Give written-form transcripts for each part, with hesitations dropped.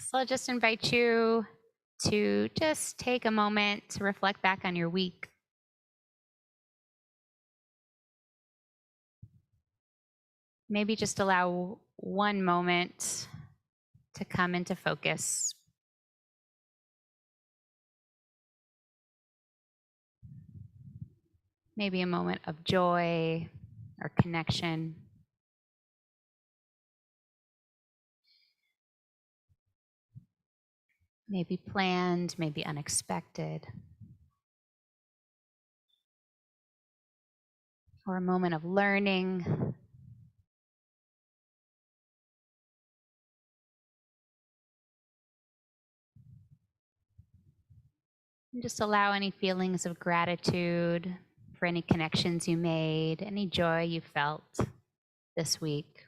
So I'll just invite you to just take a moment to reflect back on your week. Maybe just allow one moment to come into focus. Maybe a moment of joy or connection. Maybe planned, maybe unexpected. Or a moment of learning. And just allow any feelings of gratitude for any connections you made, any joy you felt this week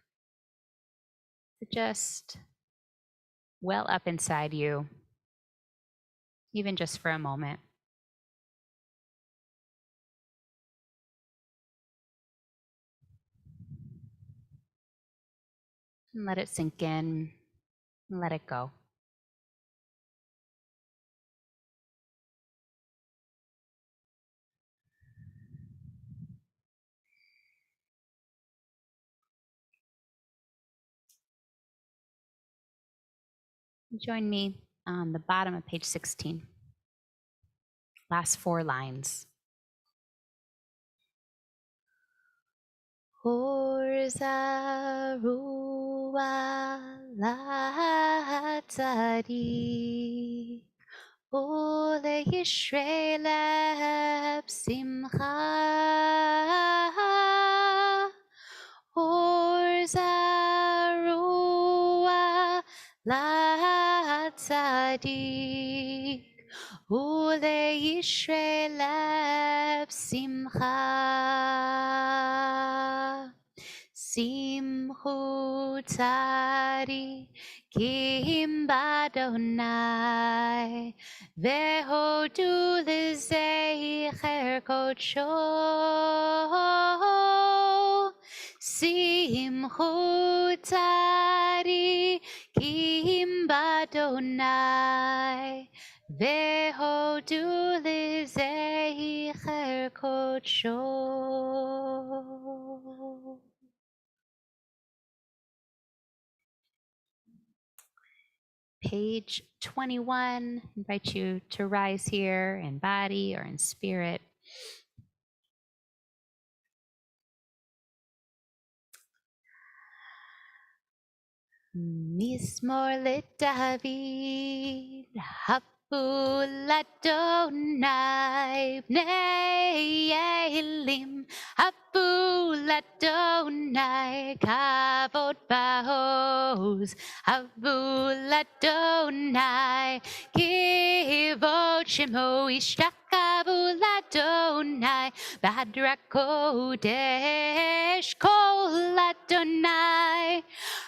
to just well up inside you, even just for a moment. And let it sink in and let it go. Join me on the bottom of page 16. Last 4 lines. Horza ruwa la tzadi ole Yisrael simcha Horza ruwa la tzadi ole Yisrael simcha Simchu tzari kim badonai vehodu lezecher kodsho Simchu tzari kim badonai vehodu lezecher kodsho Page 21, invite you to rise here in body or in spirit. Mismor LeDavid, Hapu Ladonai, Bnei Elim, Hapu Ladonai, Kavod Bahoz, Hapu Ladonai, Kivod Shemo Ishtakavu Ladonai, Badra Kodesh, Kol Ladonai,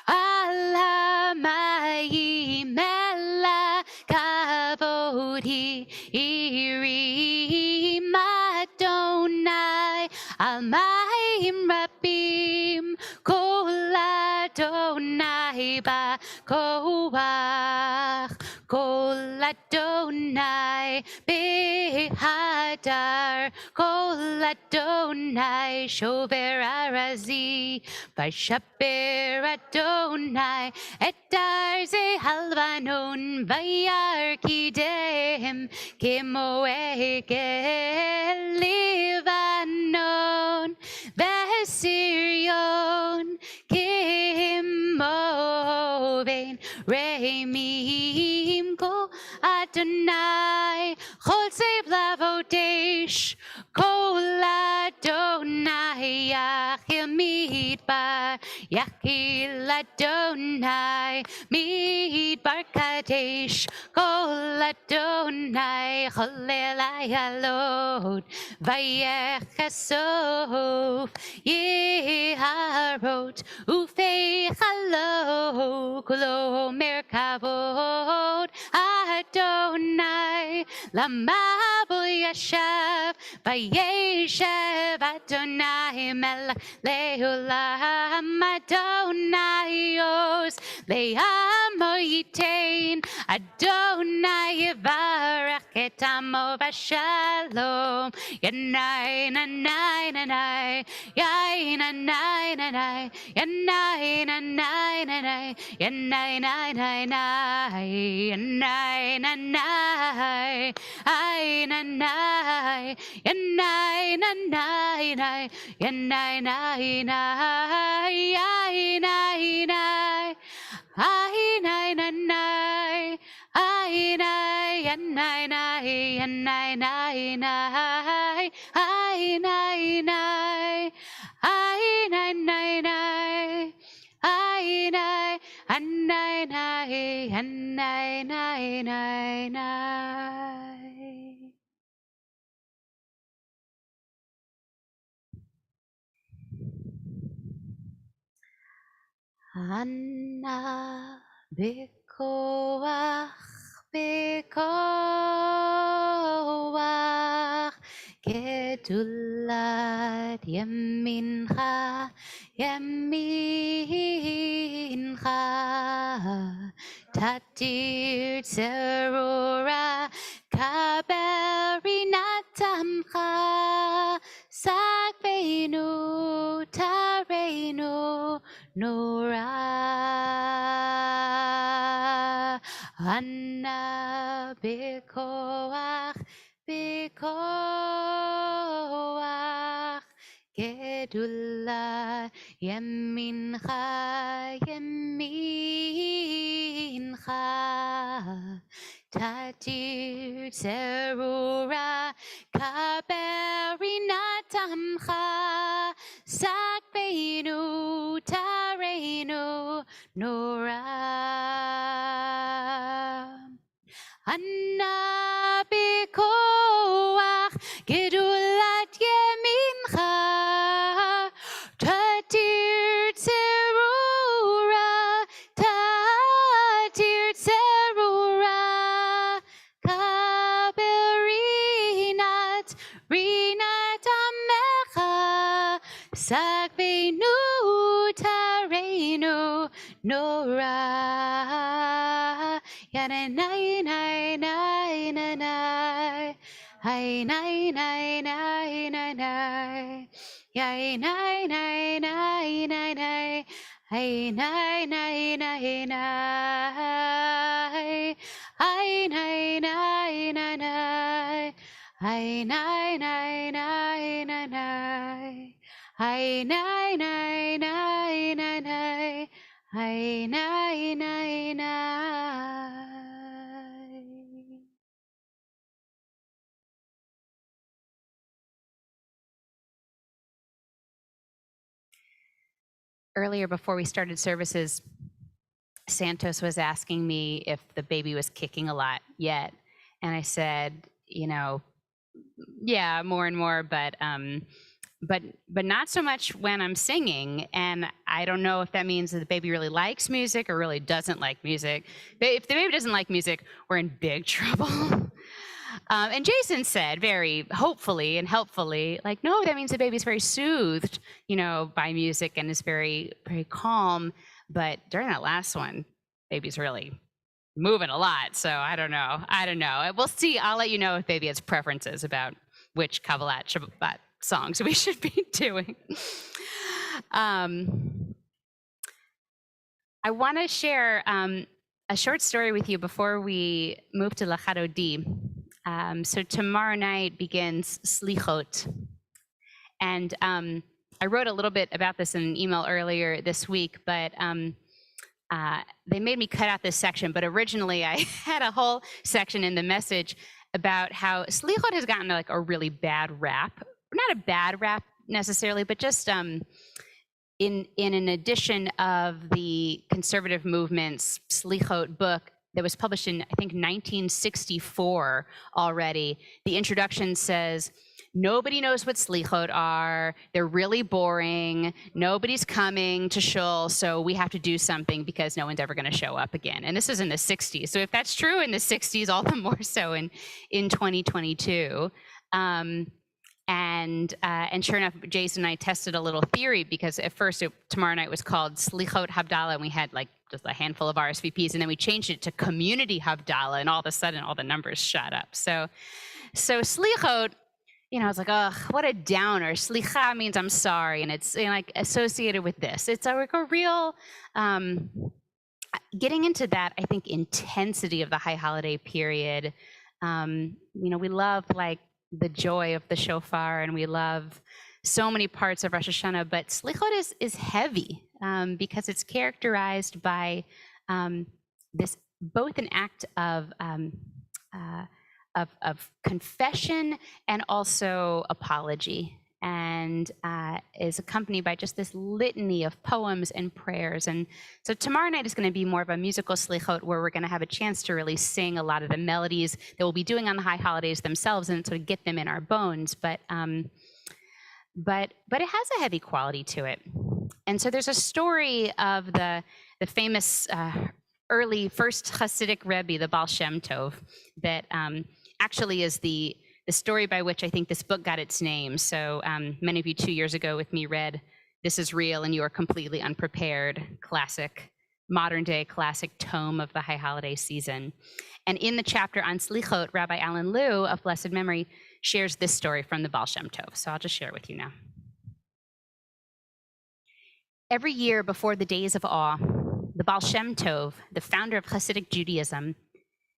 Allah mai mela kavodi iri madonai almaim rabim kol Adonai ba koach kol Adonai behadar kol Adonai shover arazi Vaishaper Adonai Etar ze halvanon Vayar kidem Kimo egel Livanon Vesirion Kimo vein Reimim Ko Adonai Chol ze blavodesh Kol Adonai Yachil midbar Yachil Adonai midbar Kadesh Kol Adonai Cholel Ayalot Vayechasof Yeharot Ufei Chalo Kulo Merkavod Adonai Lamabo Yashav Vayeshev Adonai melech leolam, Adonai yos le'amo yitain, Adonai yivarech et amo v'shalom. Yanai nanai nanai, yai nanai nanai, yanai nanai nanai, yanai nanai nanai, yanai nanai, ai nanai, yanai nanai nanai, yanai nanai nanai, ai nanai nanai, ai nanai nanai, ai nanai, yanai nanai, yanai nanai nanai, ai nanai nanai, ai nanai nanai, ai nanai, anai nanai, anai nanai nanai. Anna bekoach, bekoach, gedulat yamincha, yamincha, tatir zerura, kaberinatamcha, sakveinu, tareinu, Nora. Anna bekoach, bekoach, gedula yamincha, yamincha, tatir zerura, kaberinatamcha, sakveinu, tareinu, Nora. Anna bekoach, gedulat yamincha, tatir zerura, tatir zerura, kaberinat, rinat amecha, sakveinu, tareinu, Nora. Yanai nai nai nai nai, hai nai nai nai nai nai, yai nai nai nai nai nai, hai nai nai nai nai, hai nai nai nai nai, hai nai nai nai nai nai, hai nai nai nai nai nai, hai nai nai nai. Earlier, before we started services, Santos was asking me if the baby was kicking a lot yet. And I said, you know, yeah, more and more, but not so much when I'm singing. And I don't know if that means that the baby really likes music or really doesn't like music. If the baby doesn't like music, we're in big trouble. And Jason said very hopefully and helpfully, like, no, that means the baby's very soothed, you know, by music and is very, very calm. But during that last one, baby's really moving a lot. So I don't know. We'll see. I'll let you know if baby has preferences about which Kabbalat Shabbat songs we should be doing. I want to share a short story with you before we move to Lachad Odi. So tomorrow night begins Slichot. And I wrote a little bit about this in an email earlier this week, but they made me cut out this section. But originally I had a whole section in the message about how Slichot has gotten like a really bad rap. Not a bad rap necessarily, but just in an edition of the conservative movement's Slichot book that was published in, I think, 1964 already. The introduction says, nobody knows what Slichot are. They're really boring. Nobody's coming to shul, so we have to do something because no one's ever going to show up again. And this was in the 60s. So if that's true in the 60s, all the more so in 2022. And sure enough, Jason and I tested a little theory, because at first tomorrow night was called Slichot Havdalah, and we had like just a handful of RSVPs, and then we changed it to Community Havdalah, and all of a sudden all the numbers shot up. So Slichot, I was like, oh, what a downer. Slicha means I'm sorry, and it's like associated with this. It's like a real getting into that, I think, intensity of the high holiday period. We love like the joy of the shofar, and we love so many parts of Rosh Hashanah, but Slichot is heavy because it's characterized by this, both an act of confession and also apology, and is accompanied by just this litany of poems and prayers. And so tomorrow night is going to be more of a musical slichot, where we're going to have a chance to really sing a lot of the melodies that we'll be doing on the high holidays themselves, and sort of get them in our bones. But it has a heavy quality to it. And so there's a story of the famous early first Hasidic Rebbe, the Baal Shem Tov, that actually is the story by which I think this book got its name. So many of you 2 years ago with me read This Is Real and You Are Completely Unprepared, classic, modern day classic tome of the high holiday season. And in the chapter on Slichot, Rabbi Alan Liu of blessed memory shares this story from the Baal Shem Tov. So I'll just share it with you now. Every year before the Days of Awe, the Baal Shem Tov, the founder of Hasidic Judaism,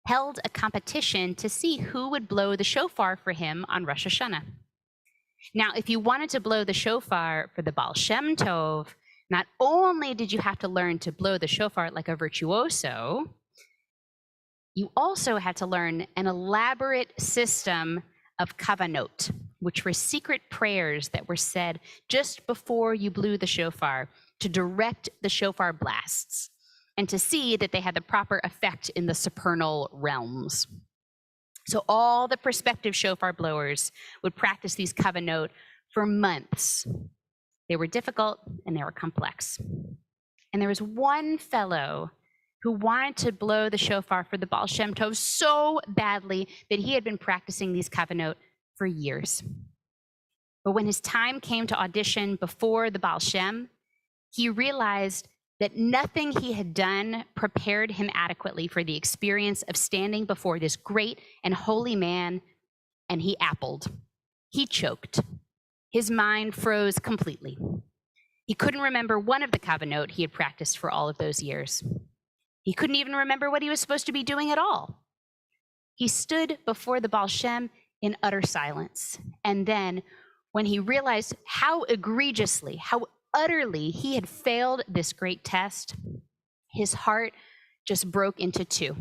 held a competition to see who would blow the shofar for him on Rosh Hashanah. Now, if you wanted to blow the shofar for the Baal Shem Tov, not only did you have to learn to blow the shofar like a virtuoso, you also had to learn an elaborate system of kavanot, which were secret prayers that were said just before you blew the shofar to direct the shofar blasts, and to see that they had the proper effect in the supernal realms. So all the prospective shofar blowers would practice these kavanot for months. They were difficult and they were complex. And there was one fellow who wanted to blow the shofar for the Baal Shem Tov so badly that he had been practicing these kavanot for years. But when his time came to audition before the Baal Shem, he realized that nothing he had done prepared him adequately for the experience of standing before this great and holy man, and he appled. He choked. His mind froze completely. He couldn't remember one of the kavanot he had practiced for all of those years. He couldn't even remember what he was supposed to be doing at all. He stood before the Baal Shem in utter silence. And then, when he realized how egregiously, how utterly he had failed this great test, his heart just broke into two,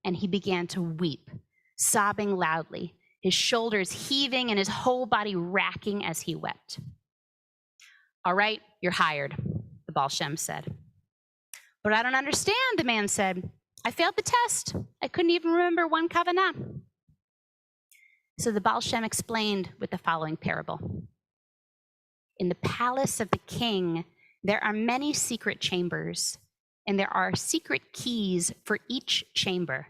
and he began to weep, sobbing loudly, his shoulders heaving and his whole body racking as he wept. All right, you're hired, the Baal Shem said. But I don't understand, the man said. I failed the test. I couldn't even remember one kavanah. So the Baal Shem explained with the following parable. In the palace of the king, there are many secret chambers, and there are secret keys for each chamber.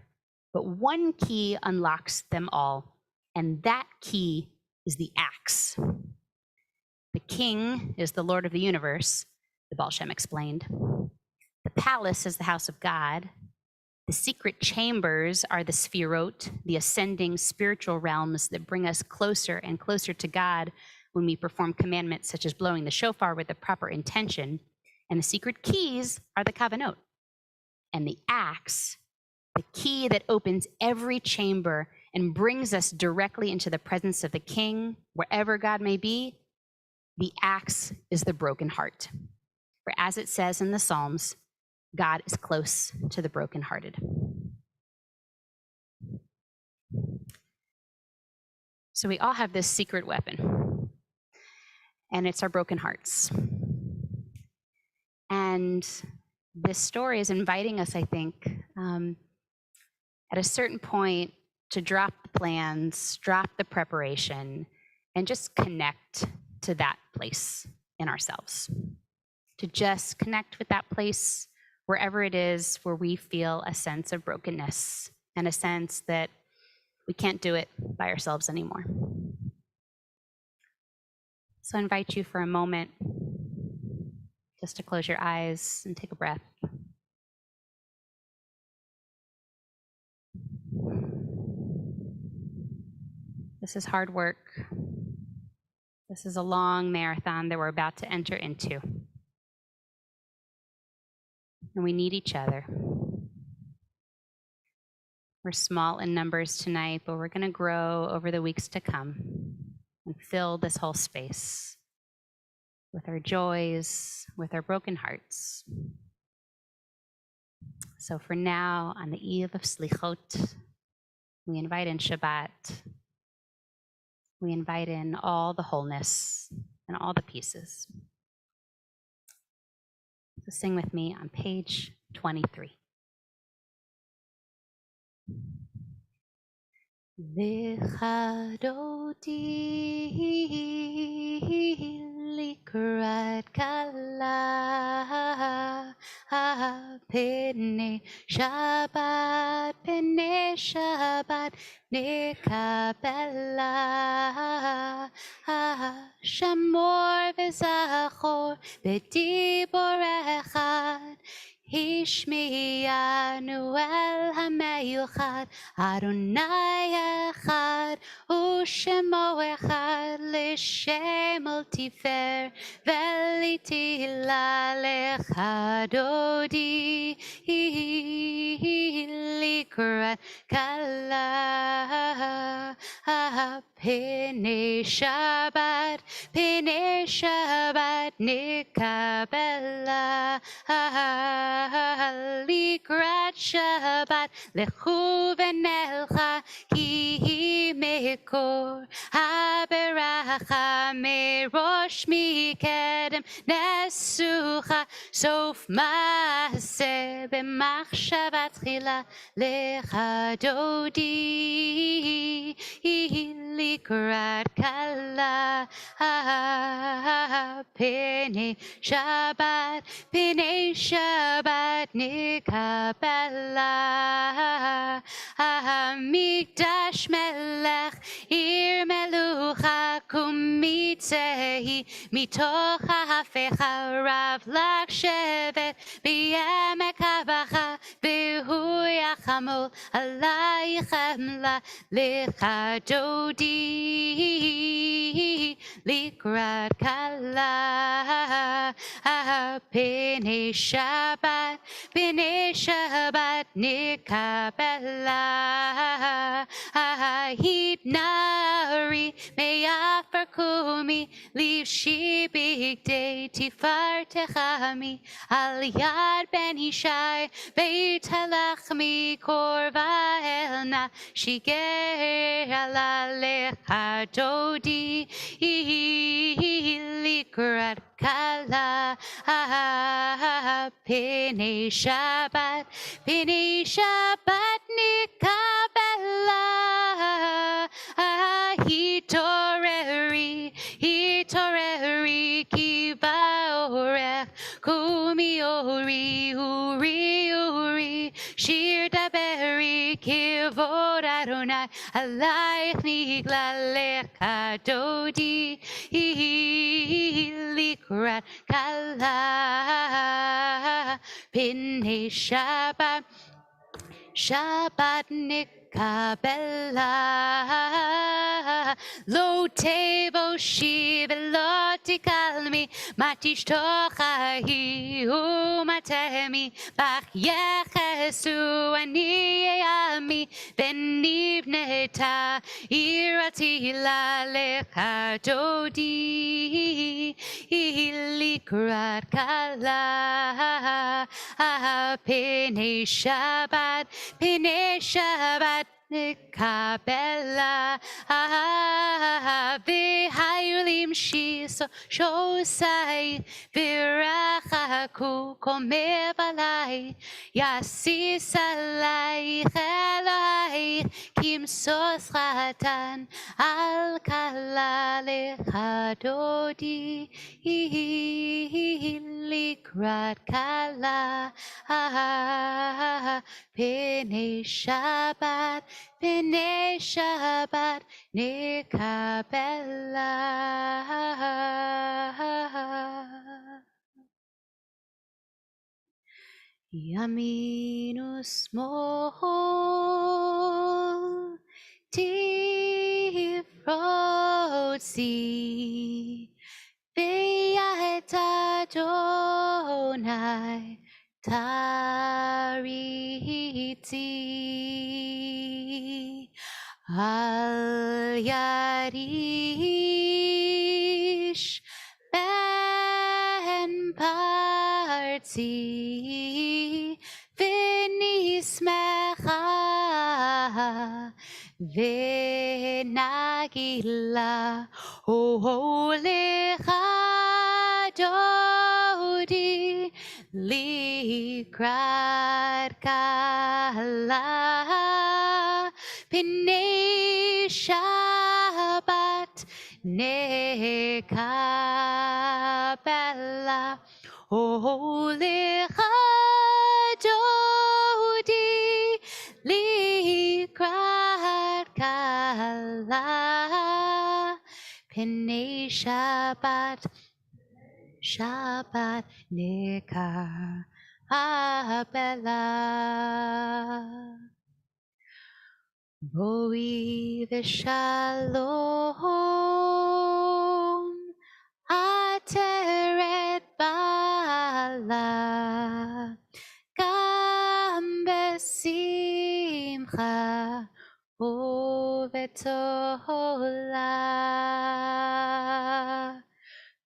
But one key unlocks them all, and that key is the axe. The king is the Lord of the universe, the Baal Shem explained. The palace is the house of God. The secret chambers are the sphirot, the ascending spiritual realms that bring us closer and closer to God when we perform commandments such as blowing the shofar with the proper intention. And the secret keys are the kavanot. And the axe, the key that opens every chamber and brings us directly into the presence of the king, wherever God may be, the axe is the broken heart. For as it says in the Psalms, God is close to the brokenhearted. So we all have this secret weapon, and it's our broken hearts. And this story is inviting us, I think, at a certain point to drop the plans, drop the preparation, and just connect to that place in ourselves. To just connect with that place wherever it is where we feel a sense of brokenness and a sense that we can't do it by ourselves anymore. So I invite you for a moment just to close your eyes and take a breath. This is hard work. This is a long marathon that we're about to enter into. And we need each other. We're small in numbers tonight, but we're going to grow over the weeks to come and fill this whole space with our joys, with our broken hearts. So for now, on the eve of Slichot, we invite in Shabbat. We invite in all the wholeness and all the pieces. So sing with me on page 23. V'chadoti likrat kala pene Shabbat nikabela shamor v'zachor b'dibor echad Hishmiyanu el hameyuchad Adonai echad Ushemo echad L'shem ol tifer V'litila lechadodi Likrat kala Pene Shabbat nikabela Likrat Shabbat lechu v'nelcha ki hi mekor haberacha merosh mikedem nesucha sof maaseh b'machshavat tchila lechadodi likrat kala pene Shabbat nikabela Mikdash melech ir melucha kumitzehi mitoch hafecha rav lach shevet b'yemek havacha v'hu yachamol alaychem la lechadodi likrat kala pene Shabbat nikabela hit nari meyafar kumi livshi bigdei tifar techami al yad ben ishai beit halachmi korva elna shiger ala lechadodi likrat kala pene Shabbat nikabela hitoreri kiva orech kumi uri shir daberi kivod Adonai alayich nigla lechadodi likrat kala pene Shabbat nikabela lo tevo shiv lo tikalmi matish tochahi umatemi bach yechesu ani ami benivneta irati la lechadodi likrat kala pene Shabbat nikabela v'hayulim shiso shosai v'rachaku komev alai yasis alai chelai kimsos chatan al kala lechadodi likrat kala pene Shabbat nikabela. Yaminu small tifrotzi V'yet Adonai tariti al yarish ben parti v'nismecha v'nagila lecha Dodi likrat kala P'nei Shabbat nekabela lecha Dodi likrat kala P'nei Shabbat nekabela. Boi v'shalom ateret bala gam besimcha uvetola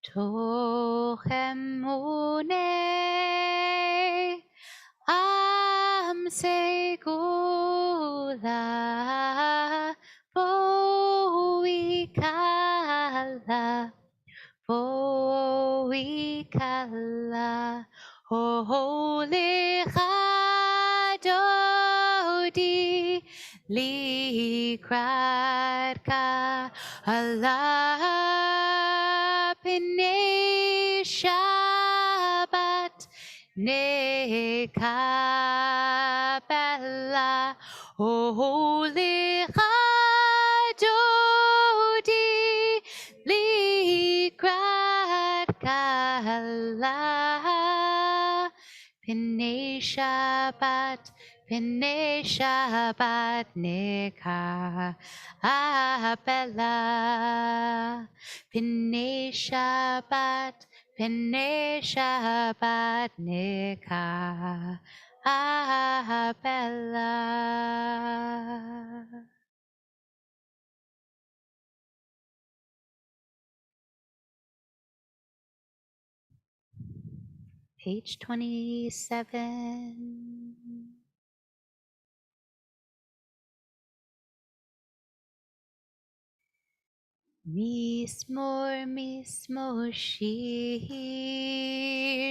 toch emunei am segula voikala holy Dodi likrat Allah P'nei Shabbat nekabela holy Dodi likrat kala P'nei Shabbat nekabela P'nei Shabbat nekabela. Page 27. Mismor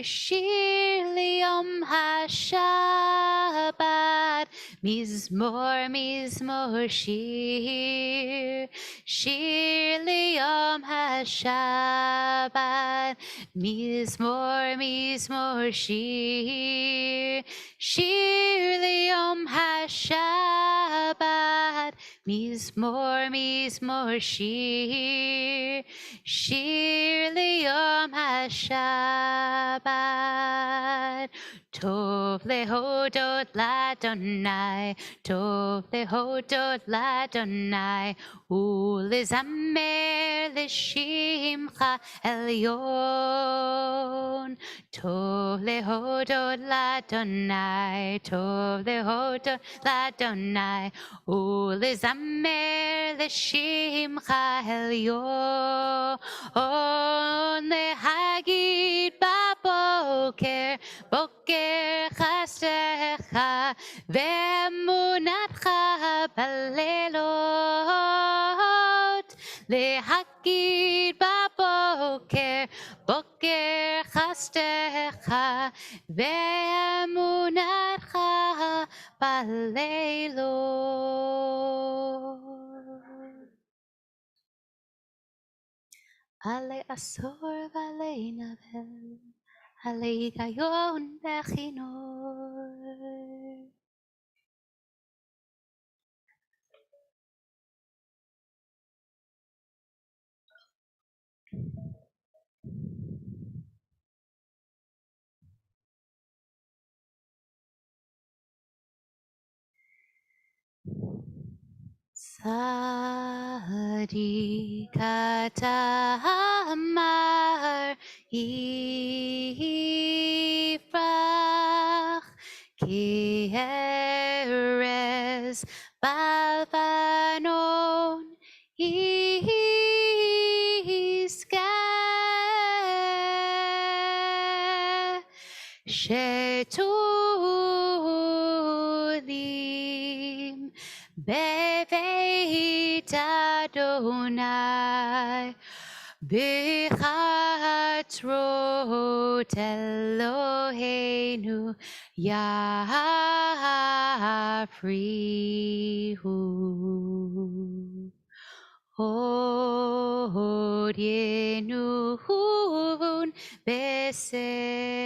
shir liyom hashabbat Mizmor shir liyom hashabbat Mizmor shir liyom hashabbat Mizmor shir liyom hashabbat Tov lehodot ladonai Tov lehodot ladonai Ulezamer lishimcha elyon Tov lehodot ladonai Tov lehodot ladonai Ulezamer lishimcha elyon lehagid baboker Boker chastecha ve'emunatcha balelot lehagid baboker Boker chastecha ve'emunatcha balelot Ale asor v'ale navel ההיגיון בכינור. Sadi kata amar ifrach ki eres balvanon iska shetulim beveit Adonai bichatrot Eloheinu yafrihu. Hod yenuhun beseiva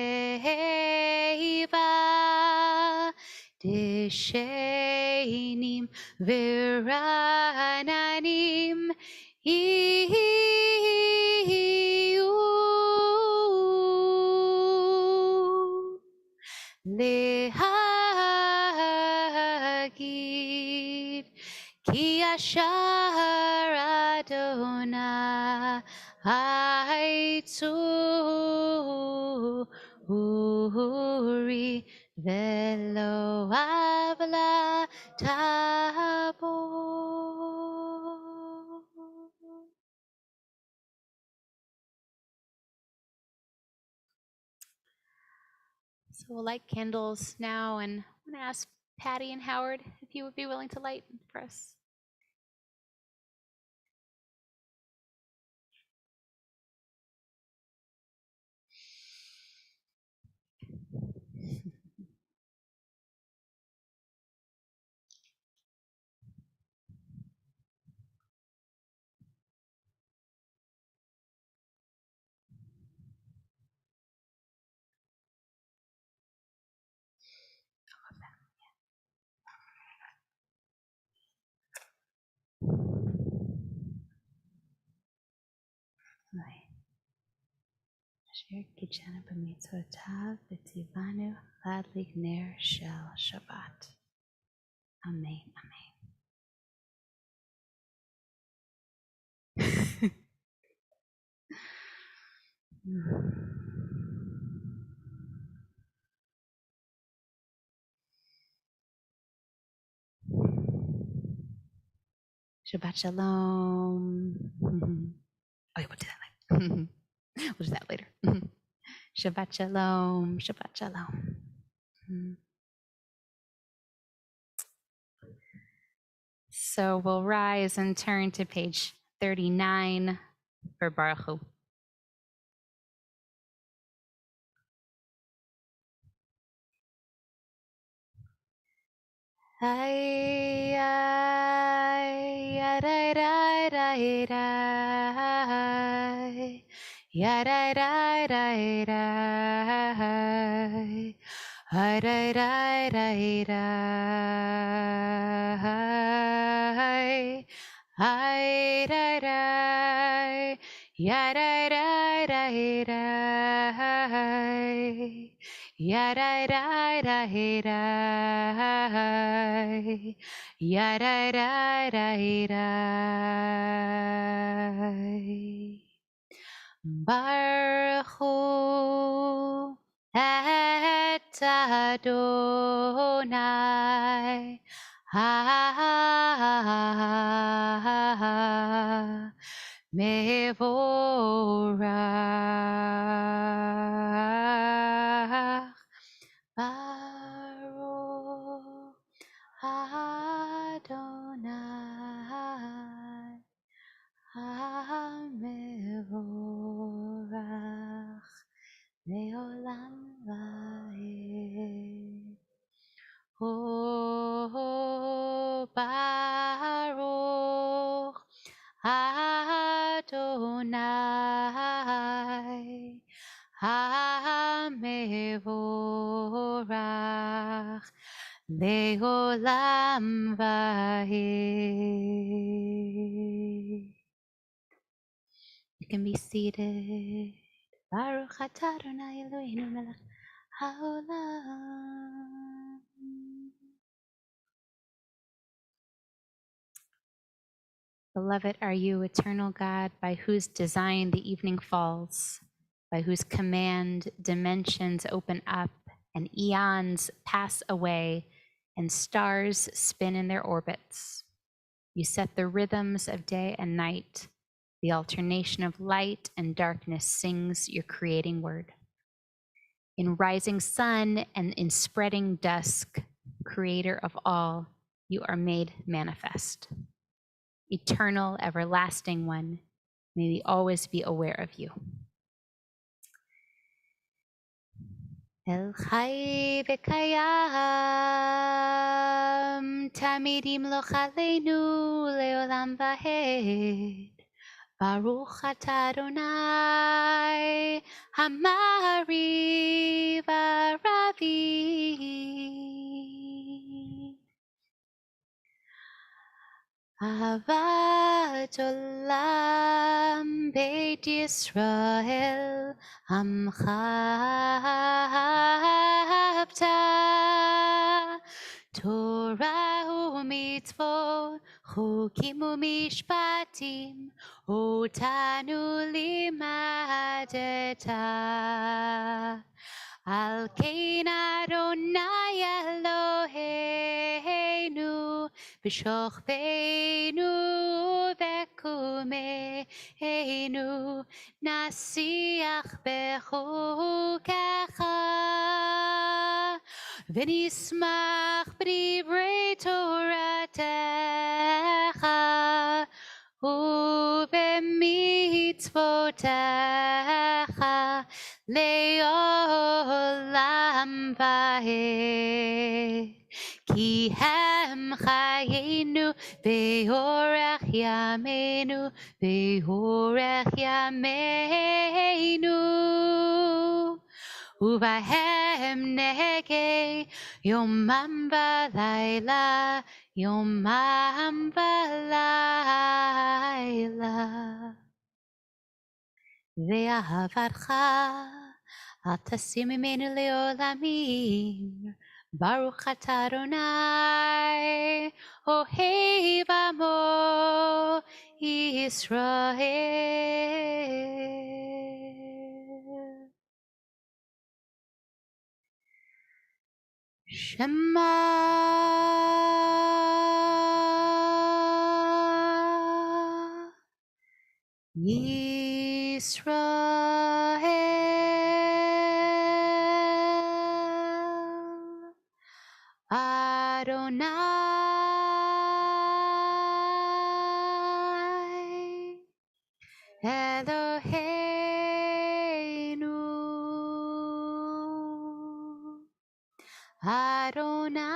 deshenim virananim iyu lehagid ki ashar Adonai haitzu uri velo avla tabo. So we'll light candles now, and I'm going to ask Patty and Howard if you would be willing to light for us. Asher kitchenu b'mitzvotav v'tivanu ladlik ner shel Shabbat. Amen. Shabbat shalom. Oh, yeah, we'll do that later. We'll do that later. Shabbat shalom. Shabbat shalom. So we'll rise and turn to page 39 for Baruch Hu. Ay, ay, yaday, day, day, day. Yaday, day, day, day. Ay, day, day, day, day. Ay, day, day. Yaday, day, day, day. Yaday, day, day, day. Yaday, day, day, day. Baruch Hu et Adonai mevorach Baruch Adonai mevorach me'olam va'ed. Oh, Baruch Adonai Leolam Vahe. You can be seated. Baruch atah Adonai Eloheinu melech haolam. Beloved are you, eternal God, by whose design the evening falls, by whose command dimensions open up and eons pass away and stars spin in their orbits. You set the rhythms of day and night. The alternation of light and darkness sings your creating word. In rising sun and in spreading dusk, creator of all, you are made manifest. Eternal, everlasting one, may we always be aware of you. El Chai v'kayam, tamid yimloch aleinu leolam vahed. Baruch atah Adonai, Hamari v'Ravi. Ahavat olam beit Yisrael, Amcha ahavta. Torah u'mitzvot, chukim u'mishpatim, otanu limadeta. Al kein Adonai Eloheinu, v'shochbeinu v'kumeinu, nasiach bechukecha, v'nismach b'divrei Toratecha, ובמצוותיך לעולם ועד. כי הם חיינו ואורך ימינו ואורך ימינו, ובהם נהגה יומם ולילה, יומם ולילה. ואהבתך אל תסיר ממנו לעולמים. ברוך אתה אדוני אוהב עמו ישראל. שמע Yisrael, Adonai Eloheinu, Adonai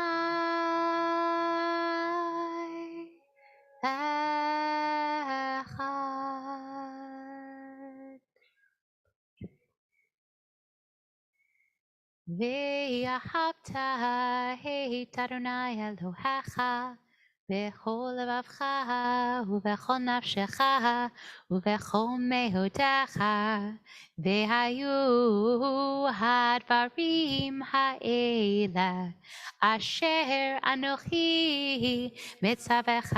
Echad. ואהבת את אדוני אלוהיך בכל לבבך ובכל נפשך ובכל מאודך, והיו הדברים האלה אשר אנוכי מצווך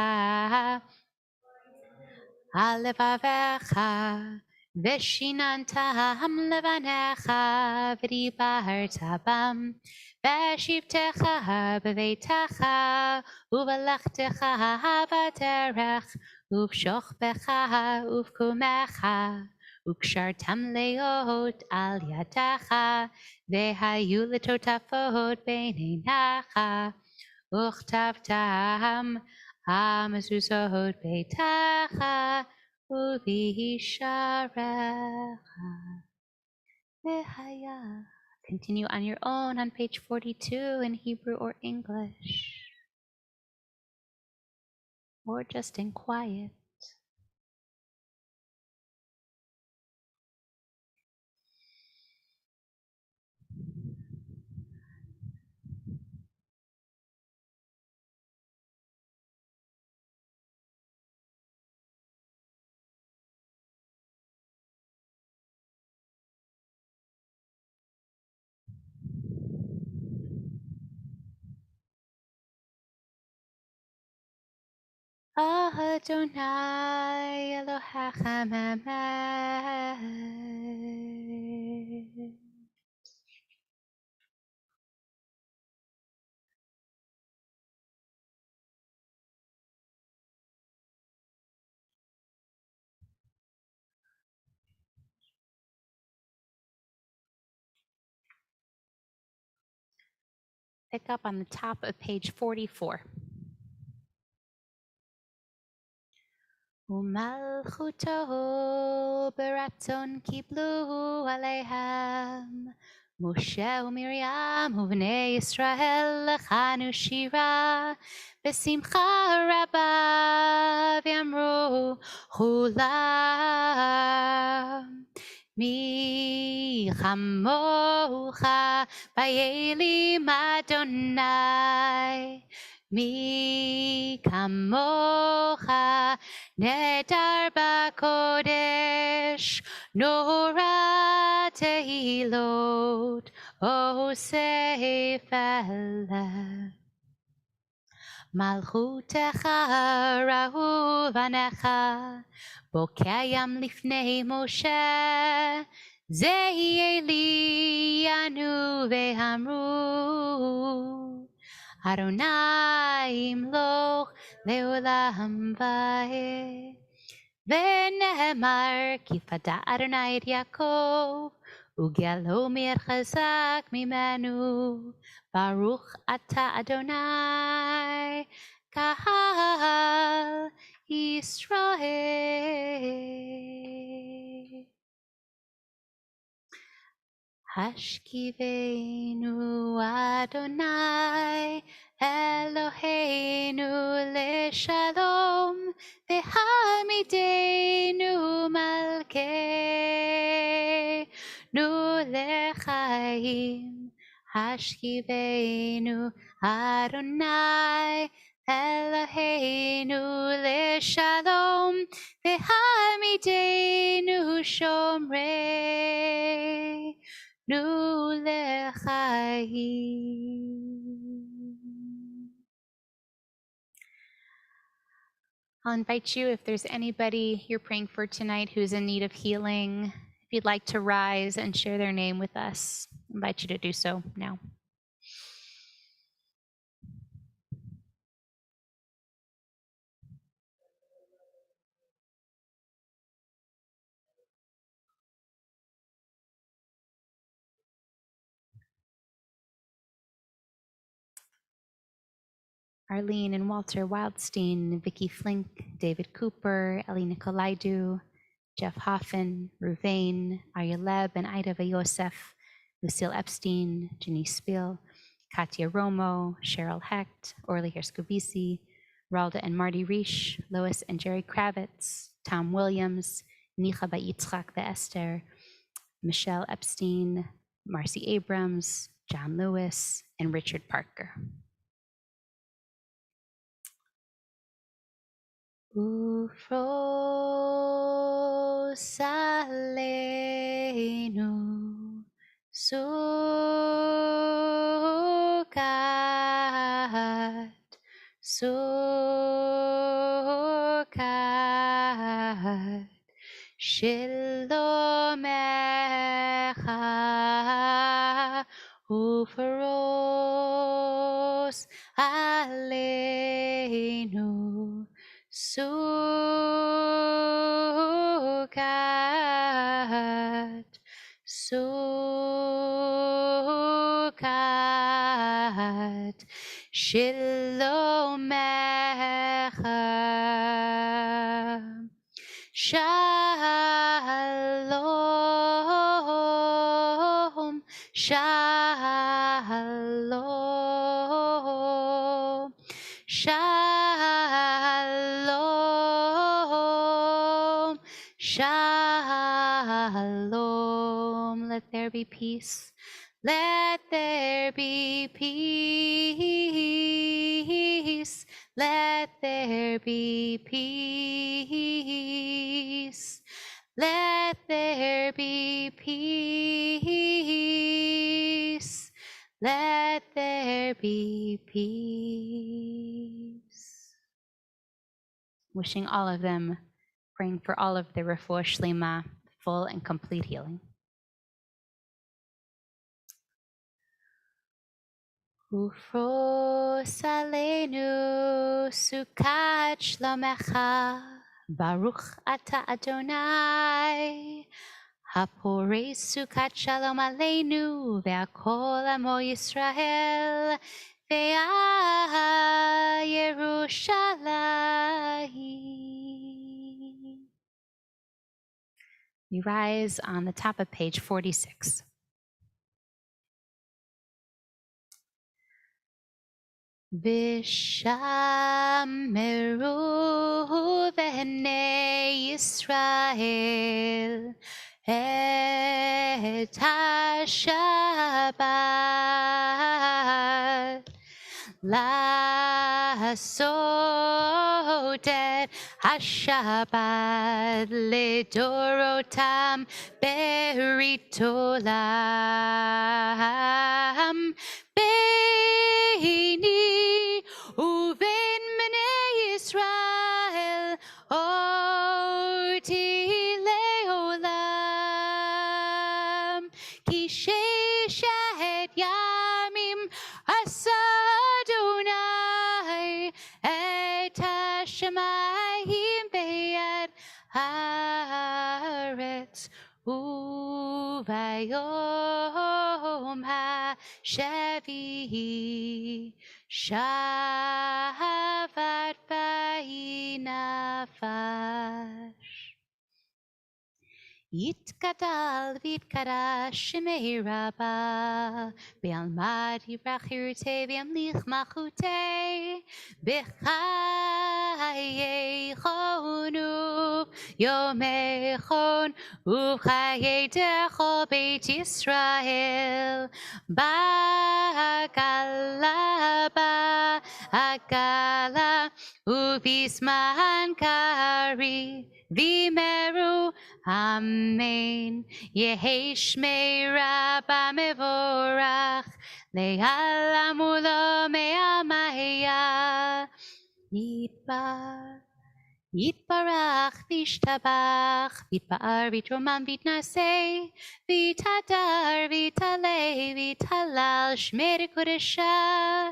על לבביך, ושיננתם לבניך ודיברת בם, בשבתך בביתך ובלכתך בדרך ובשוכבך ובקומך, וקשרתם להיות על ידך, והיו לטוטפות בין עיניך, וכתבתם המזוזות ביתך ובישעריך. והיה. Continue on your own on page 42 in Hebrew or English, or just in quiet. Adonai Elohechem Emet. Pick up on the top of page 44. ומלכותו ברצון קיבלו עליהם. משה ומרים ובני ישראל לחנו שירה בשמחה רבה ואמרו כולם מי כמוך באלים אדוני מי כמוך נדר בקודש נורא תהילות אוסף אליו מלכותך ראו בניך בוקע ים לפני משה זה יהיה לי אנו ואמרו אדוני ימלוך לעולם ועד ונאמר כי פדה אדוני את יעקב וגאלו מיד חזק ממנו ברוך אתה אדוני קהל ישראל השכיבנו אדוני אלוהינו לשלום והעמידנו מלכנו לחיים השכיבנו אדוני אלוהינו לשלום והעמידנו שומרי נו לחיים. I'll invite you, if there's anybody you're praying for tonight who's in need of healing, if you'd like to rise and share their name with us, I invite you to do so now. Arlene and Walter Wildstein, Vicky Flink, David Cooper, Ellie Nicolaidu, Jeff Hoffen, Ruvain, Arya Leb and Ida Yosef, Lucille Epstein, Janice Spiel, Katya Romo, Cheryl Hecht, Orly Herskovisi, Ralda and Marty Reish, Lois and Jerry Kravitz, Tom Williams, Nicha Yitzchak Esther, Michelle Epstein, Marcy Abrams, John Lewis, and Richard Parker. Ufros aleinu sukat, sukat, shilomecha, ufros aleinu Sukat, Sukat, Shilomecha, Shalom, Shalom, Shalom, Shalom. Let there be peace. Let there be peace. Let there be peace. Let there be peace. Let there be peace. Wishing all of them, praying for all of their refuah shlema, full and complete healing. Ufros aleinu sukat shlomecha, Baruch ata Adonai, Hapore sukat shalom aleinu, ve'akol amo Yisrael, ve'a Yerushalayim. We rise on the top of page 46. Vishameru b'nei Yisrael et HaShabbat לעשות את השבת לדורותם ברית עולם ביני ובין בני ישראל אותי לעולם כי ששת ימים עשה אדוני את השמיים ואת הארץ וביום השביעי שבת ויהי נפש. יתגדל ויתקדש שמי רבה, בעלמא יברח חירותי וימליך מלכותי, בחיי חון וביומי חון, ובחיי דכל בית ישראל, בעגלה בעגלה, ובזמן קריב במהרו אמן. יהי שמי רבה מבורך, לעלם ולעולמי עלמיה. יתברך וישתבח, ויתפאר ויתרומם ויתנשא, ויתהדר ויתעלה ויתהלל שמי קודשה.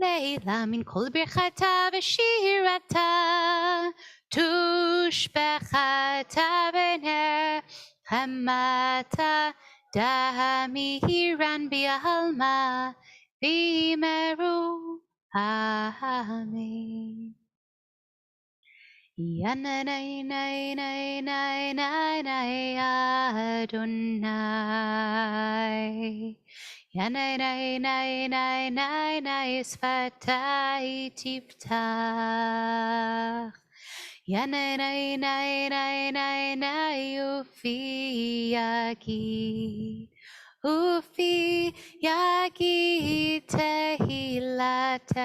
לילה מן כל ברכתה ושירתה, תושבחתה ונחמתה, דמיהירן בעלמא, במהרו אמן. ינאי נאי נאי נאי נאי נאי אדוני. ינאי נאי נאי נאי נאי נאי שפתי תפתח. ינאי נאי נאי נאי נאי נאי ופי יגיד. ופי יגיד תהילתך.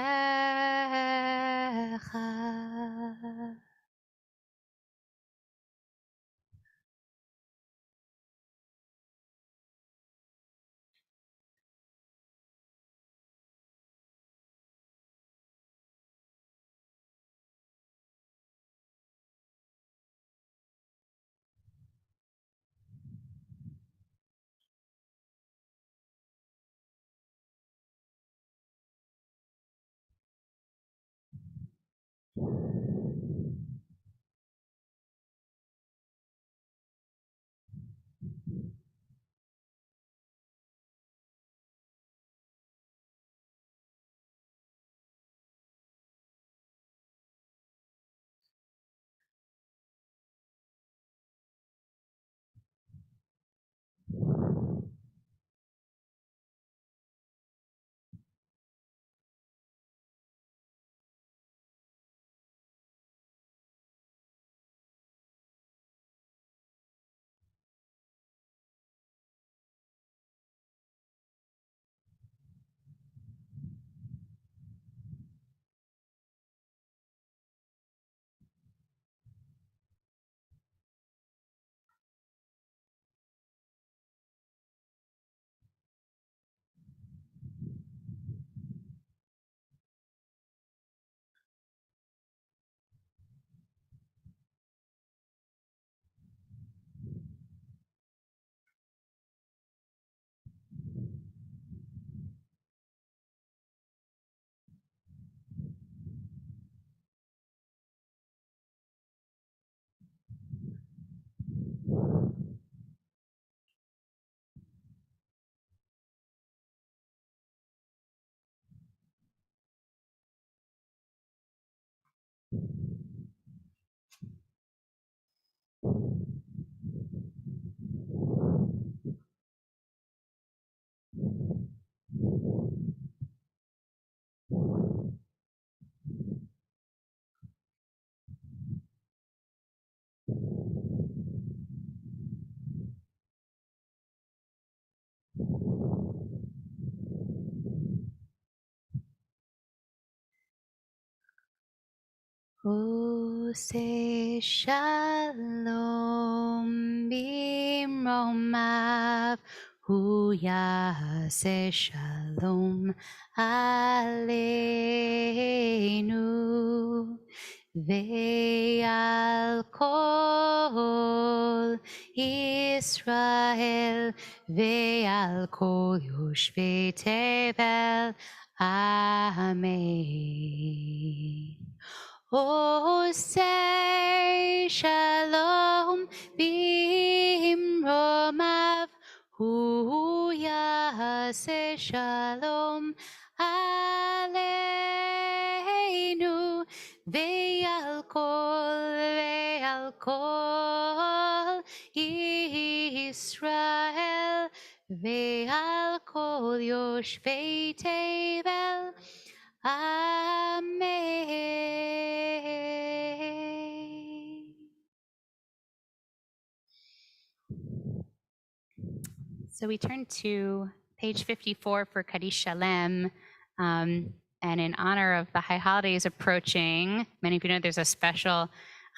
Ose shalom bimromav hu yaseh shalom aleinu ve'al kol Israel ve'al kol yoshvei tevel amen. Oh, say shalom bimromav hu yaseh shalom aleinu ve'al kol Israel ve'al kol yoshvei tevel amen. So we turn to page 54 for Kaddish Shalem. And in honor of the high holidays approaching, many of you know there's a special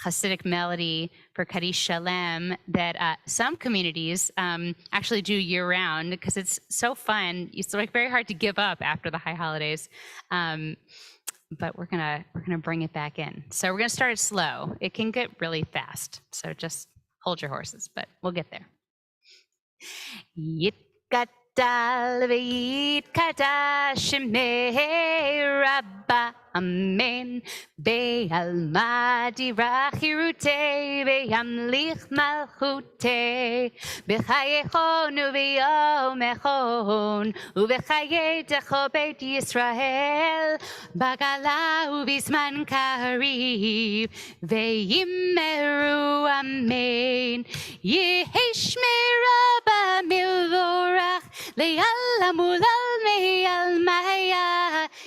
Hasidic melody for Kaddish Shalem that some communities actually do year-round because it's so fun. It's like very hard to give up after the high holidays. But we're gonna bring it back in. So we're gonna start it slow. It can get really fast. So just hold your horses, but we'll get there. Yitgadal v'yitkadash shemei Rabba Amen. Be'alma dirach hirutei ve'yamlich malchutei b'chayechon u'v'yomechon u'v'chayetecho beit Yisrael bagala u'bizman kariv ve'yimeru Amen. Yehishmeru milvorach le'alamulal me'almaya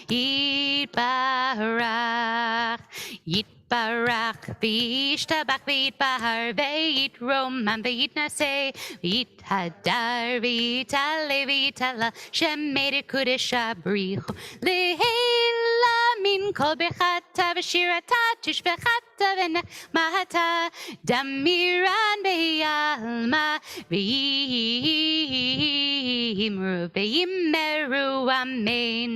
yitbarach yitbarach v'yishtabach v'yitbahar v'yitromam v'yitnaseh v'yithadar v'yitale v'yitala shemed kodesh abrichu le'ela min kol bechata v'shirata tishbechata v'nechmata damiran be'alma v'yimru v'yimeru amen.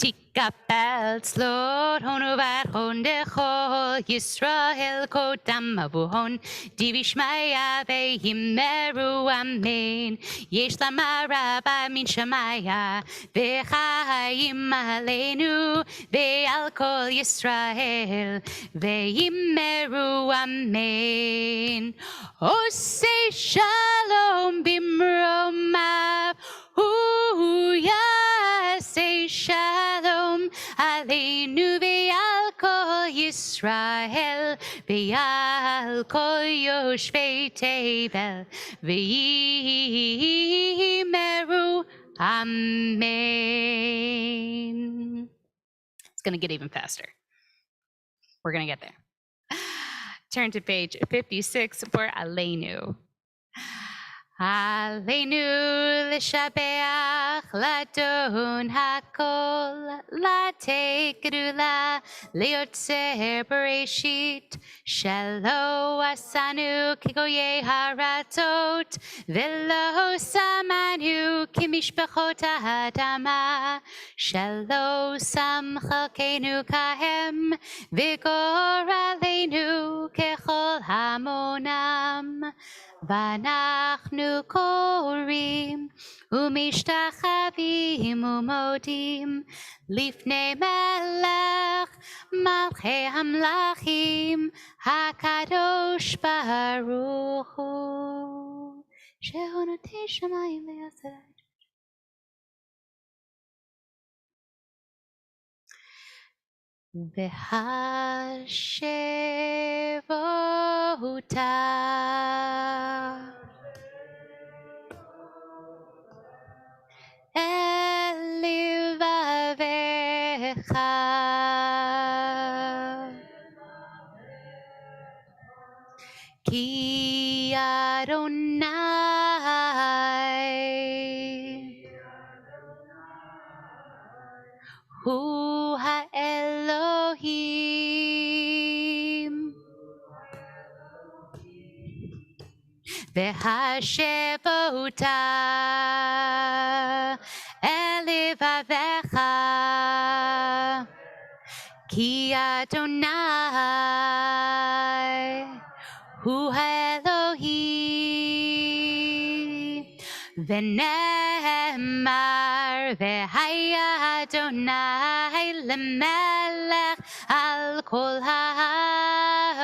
Tikapel slot honu varchon dechol Yisrael kodam avuhon divishmaya ve'yimeru amen. Yesh lamara min shamaya ve'chayim aleinu ve'al kol Yisrael ve'yimeru amen. Oseh shalom bimromav hu yaseh shalom aleinu ve'al kol Yisrael ve'al kol yoshvei tevel ve'yimeru amen. It's going to get even faster. We're going to get there. Turn to page 56 for Aleinu. Aleinu l'shabeach ladon hakol latei gedula leotzer bereshit shelo asanu kigoye haratot velo samanu kimishpachot ha'adama shelo sam chalkenu kahem vigor aleinu kechol hamonam Vanachnu korim umishtachavim umodim lifnei melech malchei hamlachim hakadosh baruch hu shehu notei shamayim ve'aseret. V'hashevota el livavecha ki Adonai Hu ha'Elohim v'hashevota elevavecha ki Adonai hu ha'Elohim v'nemar v'haya Adonai lemelech al kol haaretz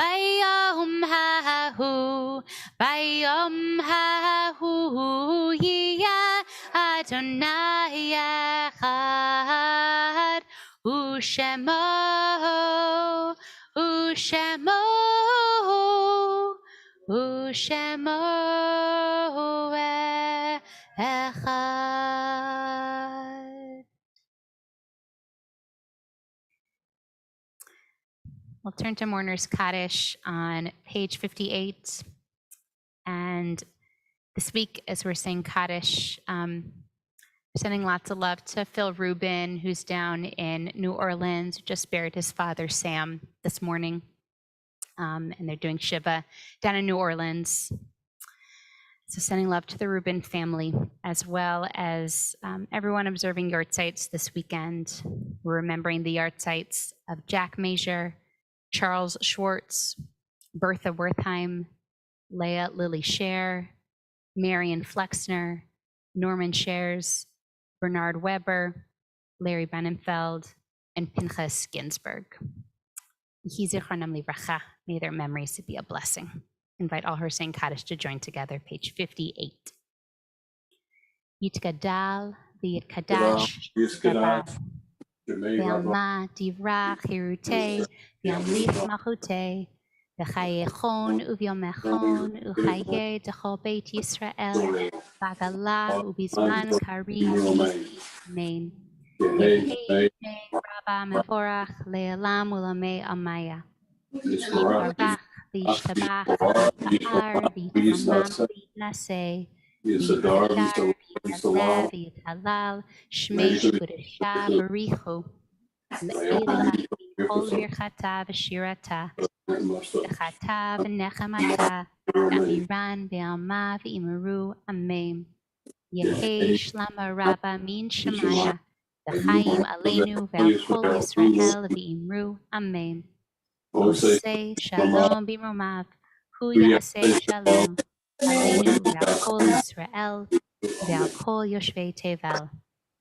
bayom hahu yiyah Adonai echad Ushemo echad. We'll turn to Mourner's Kaddish on page 58. And this week, as we're saying Kaddish, sending lots of love to Phil Rubin, who's down in New Orleans, who just buried his father, Sam, this morning. And they're doing Shiva down in New Orleans. So sending love to the Rubin family, as well as everyone observing Yartzites this weekend. We're remembering the Yartzites of Jack Major, Charles Schwartz, Bertha Wertheim, Leah Lily Scher, Marion Flexner, Norman Shares, Bernard Weber, Larry Benenfeld, and Pinchas Ginsburg. May their memories be a blessing. Invite all who are saying Kaddish to join together, page 58. Yitgadal v'yitkadash Shabbat. Ve'alma divrach hirutei v'yamlich malchutei v'chayechon u'vyomechon u'chaye d'chol Beit Yisrael v'agala u'bizman karim amen. Yehi Rabba mevorach le'elam u'lamei amaya. Yitbarach v'yishtabach v'yitahar v'yitamam v'yitnaseh v'yitadar v'yitaleh v'yithalal shmei kudesha barichu le'ela v'kol birchata v'shirata v'chata v'nechamata v'amiran v'alma v'imaru amen. Yehi shlama rabba min shemaya v'chaim aleinu v'al kol Yisrael v'imru amen. Oseh shalom b'romav hu yaseh shalom aleinu v'al kol Yisrael v'al kol yoshvei tevel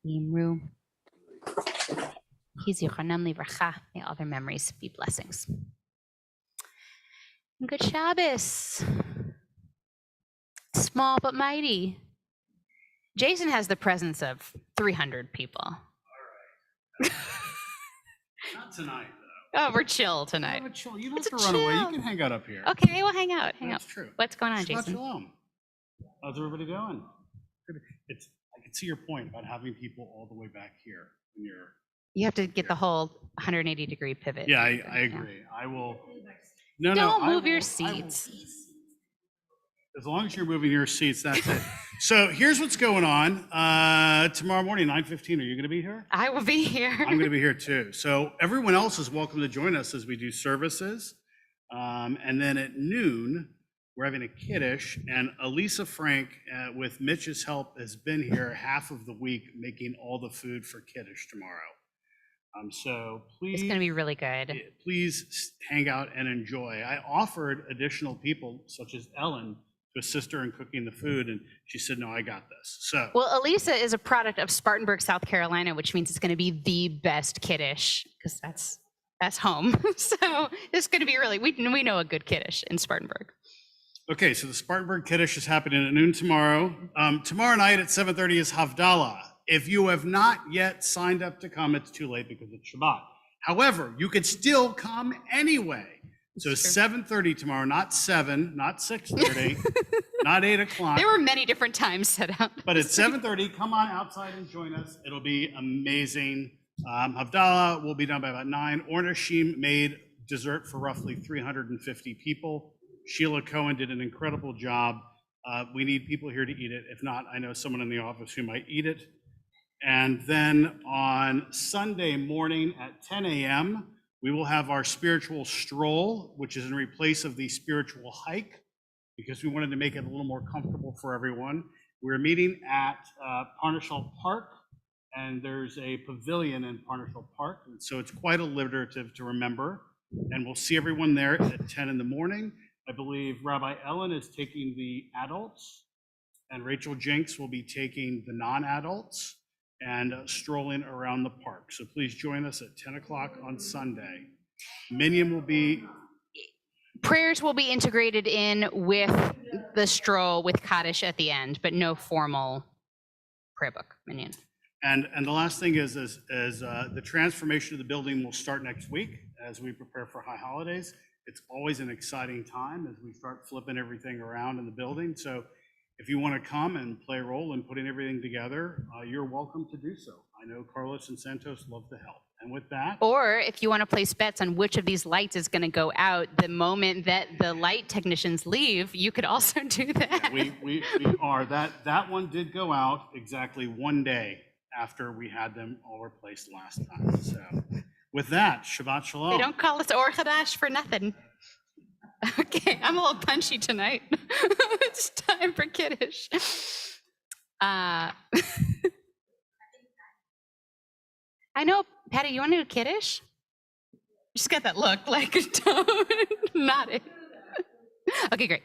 v'imru. Zichronam livracha. May all their memories be blessings. And good Shabbos. Small but mighty. Jason has the presence of 300 people. Not tonight, though. Oh, we're chill tonight. Yeah, chill. You don't have to run away. You can hang out up here. Okay, we'll hang out. That's true. What's going on, Shabbat Jason? Shalom. How's everybody doing? I can see your point about having people all the way back here when you're. You have to get the whole 180-degree pivot. Yeah, I agree. I will. Don't move your seats. As long as you're moving your seats, that's it. So here's what's going on. Tomorrow morning, 9:15, are you going to be here? I will be here. I'm going to be here too. So everyone else is welcome to join us as we do services. And then at noon, we're having a Kiddush, and Elisa Frank, with Mitch's help, has been here half of the week making all the food for Kiddush tomorrow. So please. It's going to be really good. Please hang out and enjoy. I offered additional people, such as Ellen, to assist her in cooking the food, and she said, no, I got this. So. Well, Elisa is a product of Spartanburg, South Carolina, which means it's going to be the best Kiddush, because that's home. So it's going to be really, we know a good Kiddush in Spartanburg. Okay, so the Spartanburg Kiddush is happening at noon tomorrow. Tomorrow night at 7:30 is Havdalah. If you have not yet signed up to come, it's too late because it's Shabbat. However, you could still come anyway. So 7:30 tomorrow, not 7, not 6:30, not 8 o'clock. There were many different times set up. But at 7:30, come on outside and join us. It'll be amazing. Havdalah will be done by about 9. Orna Shim made dessert for roughly 350 people. Sheila Cohen did an incredible job. We need people here to eat it. If not, I know someone in the office who might eat it. And then on Sunday morning at 10 a.m., we will have our spiritual stroll, which is in replace of the spiritual hike, because we wanted to make it a little more comfortable for everyone. We're meeting at Parnashall Park, and there's a pavilion in Parnashall Park, and so it's quite alliterative to remember. And we'll see everyone there at 10 in the morning. I believe Rabbi Ellen is taking the adults, and Rachel Jenks will be taking the non-adults and strolling around the park. So please join us at 10 o'clock on Sunday. Minyan will be... Prayers will be integrated in with the stroll with Kaddish at the end, but no formal prayer book, Minyan. And the last thing is the transformation of the building will start next week as we prepare for high holidays. It's always an exciting time as we start flipping everything around in the building. So if you want to come and play a role in putting everything together, you're welcome to do so. I know Carlos and Santos love to help. And with that... Or if you want to place bets on which of these lights is going to go out the moment that the light technicians leave, you could also do that. Yeah, we are. That one did go out exactly one day after we had them all replaced last time. So with that, Shabbat Shalom. They don't call us Or Chadash for nothing. Okay, I'm a little punchy tonight. It's time for Kiddush. I know, Patty, you want to do Kiddush? You just got that look, like, don't nod it. Okay, great.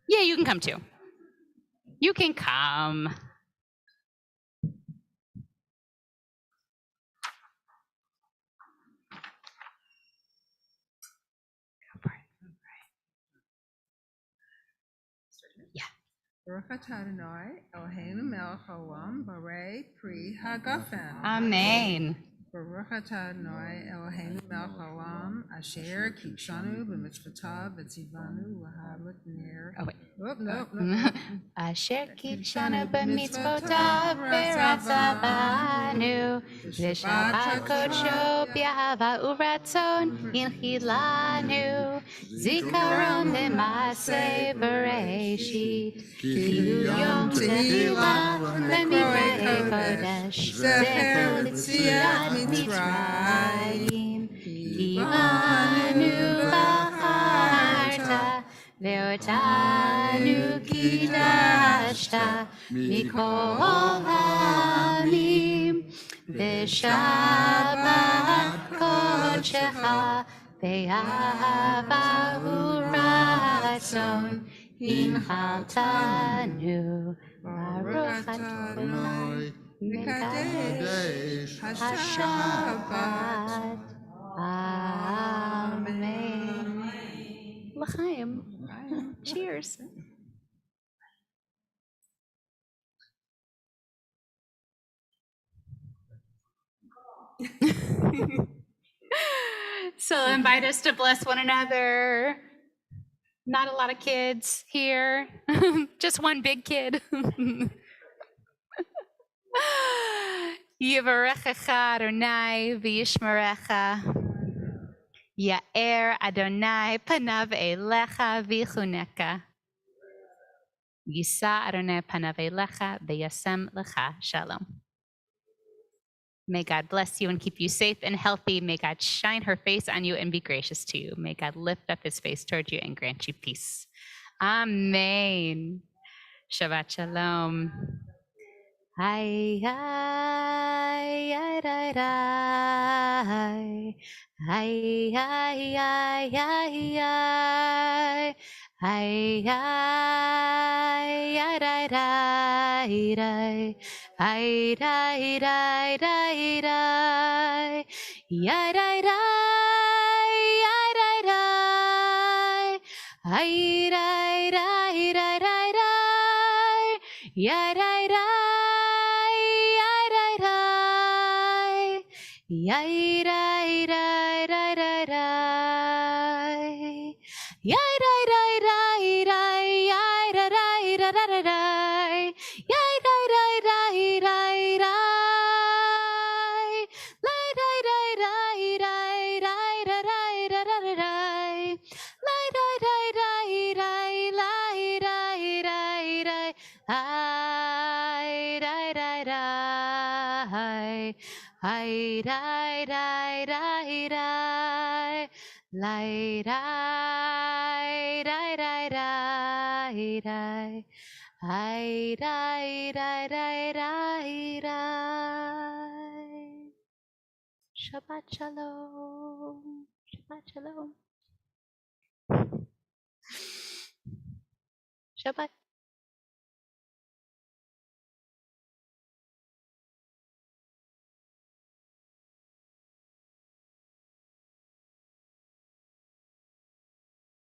Yeah, you can come too. You can come. Baruch atah Adonai Eloheinu melech haolam borei pri hagafen. Amen. Baruch atah Adonai Eloheinu melech haolam asher kidshanu b'mitzvotav v'tzivanu lahavlik ner. Oh, wait. No. Asher kidshanu b'mitzvotav v'ratzavanu v'shabbat kodsho b'ahava u'ratzon inchid lanu zikaron b'maseh b'reishit ki yom tehillah l'mikrei kodesh zecher l'tziat mitzrayim ki banu b'charta ve'otanu kidashta mikol ha'amim v'shabbat kodshecha ve'ahava u'ratzon inchaltanu baruch Adonai mekadesh hashabbat. Amen. L'chaim. Cheers. So invite us to bless one another. Not a lot of kids here, just one big kid. Yivarechecha Adonai v'yishmerecha. Ya'er Adonai panav elecha v'yichuneka. Yisa Adonai panav elecha v'yasem lecha shalom. May God bless you and keep you safe and healthy. May God shine her face on you and be gracious to you. May God lift up his face toward you and grant you peace. Amen. Shabbat shalom. Hi, hi, hi, hi, hi, hi, hi, hi, hi, hi, hi, hi, Ay, rai, rai, rai, rai. Ya, rai, rai, ya, rai, rai. Ay, rai, rai, rai, rai, rai. Ya, rai, rai, ya, rai, rai. Ya, rai, rai, rai, rai, rai. Ya, rai, rai, rai, rai. Ya, rai, rai, rai, rai, rai. Ya, rai, rai, rai, rai, rai. Rai, rai, rai, rai, rai, rai, rai, rai, rai, rai. Rai, rai, rai, rai, rai, rai, rai, rai, Hi, dai, dai, dai, dai. Lai, dai, dai, dai, dai, dai. Hi, dai, dai, dai, dai, dai. Shabbat shalom. Shabbat shalom. Shabbat.